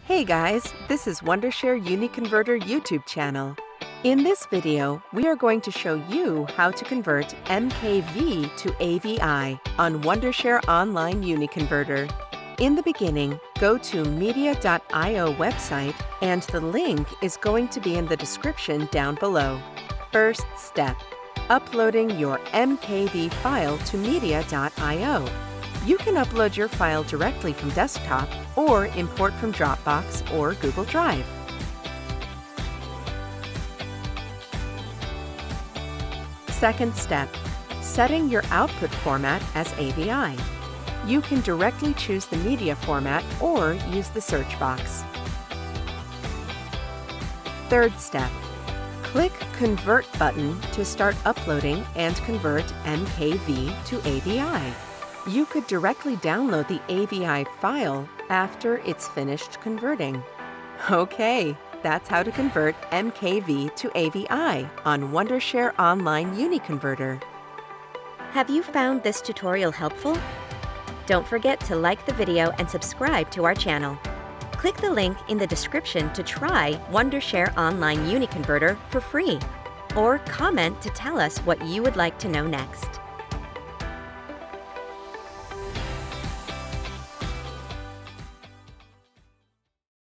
Hey guys, this is Wondershare UniConverter YouTube channel. In this video, we are going to show you how to convert MKV to AVI on Wondershare Online UniConverter. In the beginning, go to media.io website and the link is going to be in the description down below. First step, uploading your MKV file to media.io. You can upload your file directly from desktop or import from Dropbox or Google Drive. Second step, setting your output format as AVI. You can directly choose the media format or use the search box. Third step, click Convert button to start uploading and convert MKV to AVI. You could directly download the AVI file after it's finished converting. Okay, that's how to convert MKV to AVI on Wondershare Online UniConverter. Have you found this tutorial helpful? Don't forget to like the video and subscribe to our channel. Click the link in the description to try Wondershare Online UniConverter for free, or comment to tell us what you would like to know next.